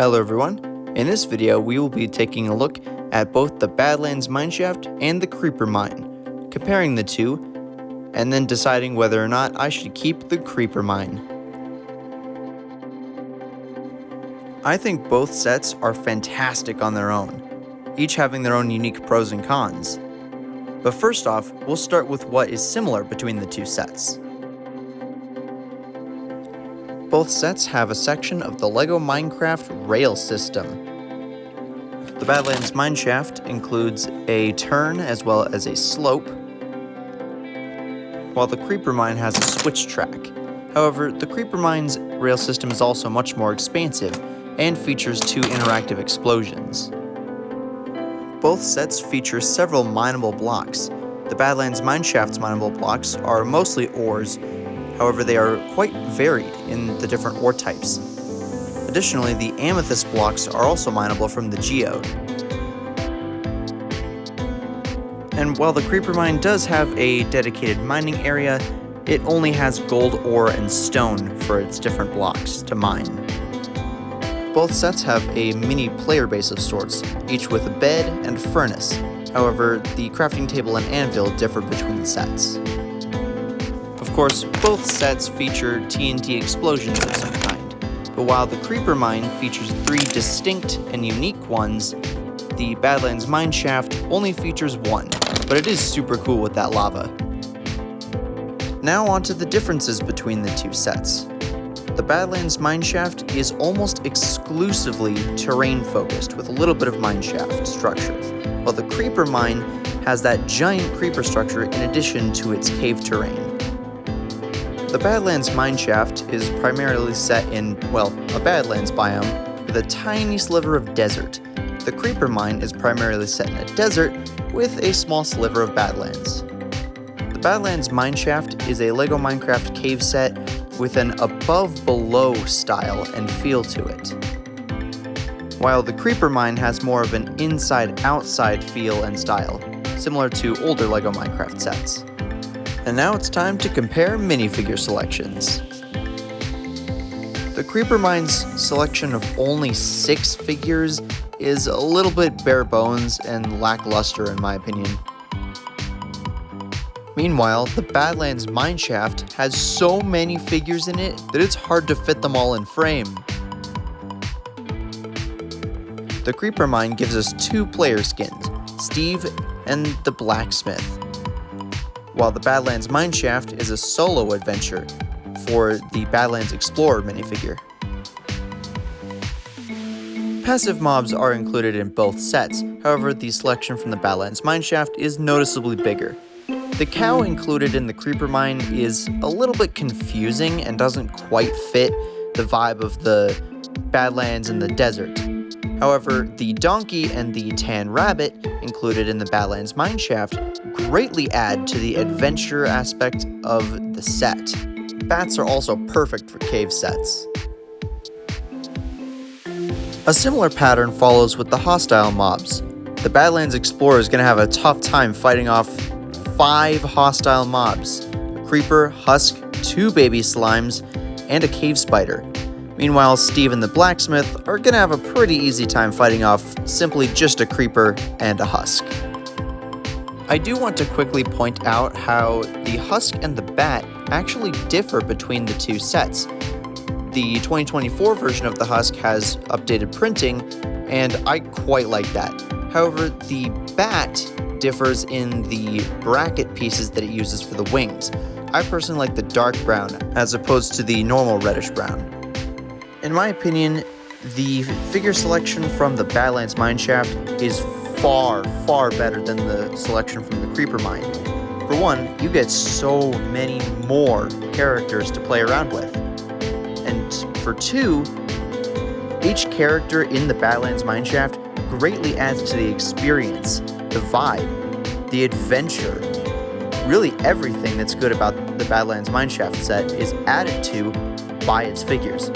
Hello everyone, in this video we will be taking a look at both the Bandlands Mineshaft and the Creeper Mine, comparing the two, and then deciding whether or not I should keep the Creeper Mine. I think both sets are fantastic on their own, each having their own unique pros and cons. But first off, we'll start with what is similar between the two sets. Both sets have a section of the LEGO Minecraft rail system. The Bandlands Mineshaft includes a turn as well as a slope, while the Creeper Mine has a switch track. However, the Creeper Mine's rail system is also much more expansive and features two interactive explosions. Both sets feature several mineable blocks. The Bandlands Mineshaft's mineable blocks are mostly ores. However, they are quite varied in the different ore types. Additionally, the amethyst blocks are also mineable from the geode. And while the Creeper Mine does have a dedicated mining area, it only has gold ore and stone for its different blocks to mine. Both sets have a mini player base of sorts, each with a bed and a furnace. However, the crafting table and anvil differ between sets. Of course, both sets feature TNT explosions of some kind, but while the Creeper Mine features 3 distinct and unique ones, the Bandlands Mineshaft only features 1, but it is super cool with that lava. Now on to the differences between the two sets. The Bandlands Mineshaft is almost exclusively terrain focused with a little bit of mineshaft structure, while the Creeper Mine has that giant creeper structure in addition to its cave terrain. The Bandlands Mineshaft is primarily set in, well, a Badlands biome with a tiny sliver of desert. The Creeper Mine is primarily set in a desert with a small sliver of Badlands. The Bandlands Mineshaft is a LEGO Minecraft cave set with an above-below style and feel to it, while the Creeper Mine has more of an inside-outside feel and style, similar to older LEGO Minecraft sets. And now it's time to compare minifigure selections. The Creeper Mine's selection of only 6 figures is a little bit bare bones and lackluster in my opinion. Meanwhile, the Bandlands Mineshaft has so many figures in it that it's hard to fit them all in frame. The Creeper Mine gives us 2 player skins, Steve and the Blacksmith, while the Bandlands Mineshaft is a solo adventure for the Bandlands Explorer minifigure. Passive mobs are included in both sets, however the selection from the Bandlands Mineshaft is noticeably bigger. The cow included in the Creeper Mine is a little bit confusing and doesn't quite fit the vibe of the Badlands and the desert. However, the donkey and the tan rabbit included in the Bandlands Mineshaft greatly add to the adventure aspect of the set. Bats are also perfect for cave sets. A similar pattern follows with the hostile mobs. The Bandlands Explorer is going to have a tough time fighting off 5 hostile mobs: a creeper, husk, 2 baby slimes, and a cave spider. Meanwhile, Steve and the Blacksmith are gonna have a pretty easy time fighting off simply just a creeper and a husk. I do want to quickly point out how the husk and the bat actually differ between the two sets. The 2024 version of the husk has updated printing, and I quite like that. However, the bat differs in the bracket pieces that it uses for the wings. I personally like the dark brown as opposed to the normal reddish brown. In my opinion, the figure selection from the Bandlands Mineshaft is far, far better than the selection from the Creeper Mine. For one, you get so many more characters to play around with. And for 2, each character in the Bandlands Mineshaft greatly adds to the experience, the vibe, the adventure. Really everything that's good about the Bandlands Mineshaft set is added to by its figures.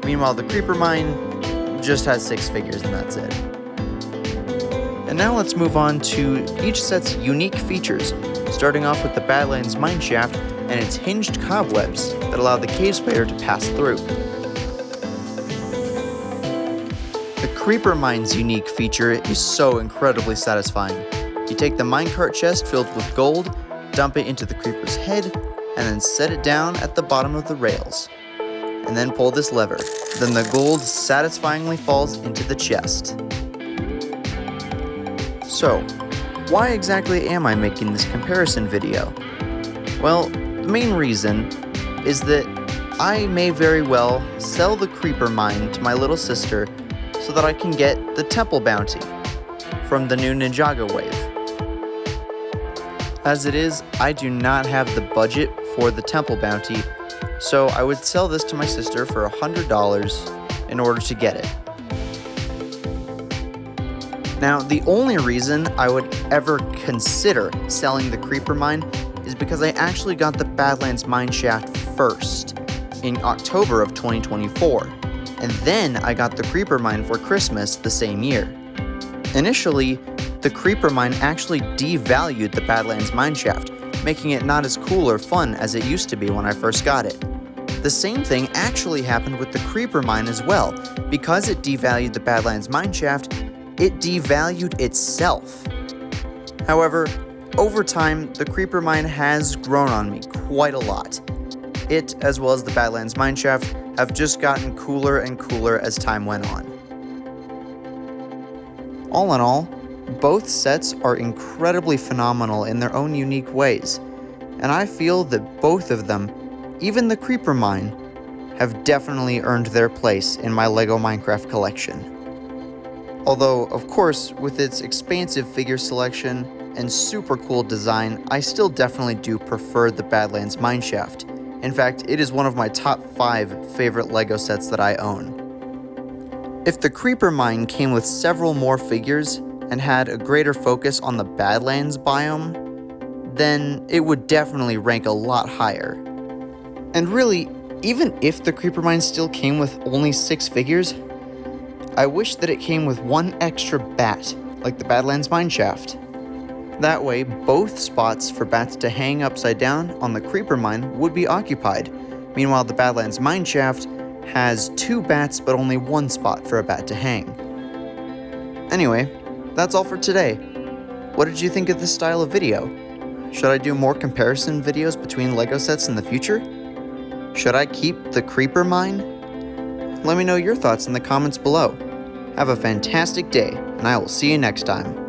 Meanwhile, the Creeper Mine just has 6 figures and that's it. And now let's move on to each set's unique features, starting off with the Bandlands Mineshaft and its hinged cobwebs that allow the cave spider to pass through. The Creeper Mine's unique feature is so incredibly satisfying. You take the minecart chest filled with gold, dump it into the creeper's head, and then set it down at the bottom of the rails. And then pull this lever. Then the gold satisfyingly falls into the chest. So, why exactly am I making this comparison video? Well, the main reason is that I may very well sell the Creeper Mine to my little sister so that I can get the Temple Bounty from the new Ninjago wave. As it is, I do not have the budget for the Temple Bounty, so I would sell this to my sister for $100 in order to get it. Now, the only reason I would ever consider selling the Creeper Mine is because I actually got the Bandlands Mineshaft first, in October of 2024, and then I got the Creeper Mine for Christmas the same year. Initially, the Creeper Mine actually devalued the Bandlands Mineshaft, making it not as cool or fun as it used to be when I first got it. The same thing actually happened with the Creeper Mine as well. Because it devalued the Bandlands Mineshaft, it devalued itself. However, over time, the Creeper Mine has grown on me quite a lot. It, as well as the Bandlands Mineshaft, have just gotten cooler and cooler as time went on. All in all, both sets are incredibly phenomenal in their own unique ways, and I feel that both of them, even the Creeper Mine, have definitely earned their place in my LEGO Minecraft collection. Although, of course, with its expansive figure selection and super cool design, I still definitely do prefer the Bandlands Mineshaft. In fact, it is one of my top 5 favorite LEGO sets that I own. If the Creeper Mine came with several more figures and had a greater focus on the Bandlands biome, then it would definitely rank a lot higher. And really, even if the Creeper Mine still came with only 6 figures, I wish that it came with one extra bat, like the Bandlands Mineshaft. That way, both spots for bats to hang upside down on the Creeper Mine would be occupied. Meanwhile, the Bandlands Mineshaft has 2 bats but only 1 spot for a bat to hang. Anyway, that's all for today. What did you think of this style of video? Should I do more comparison videos between LEGO sets in the future? Should I keep the Creeper Mine? Let me know your thoughts in the comments below. Have a fantastic day, and I will see you next time.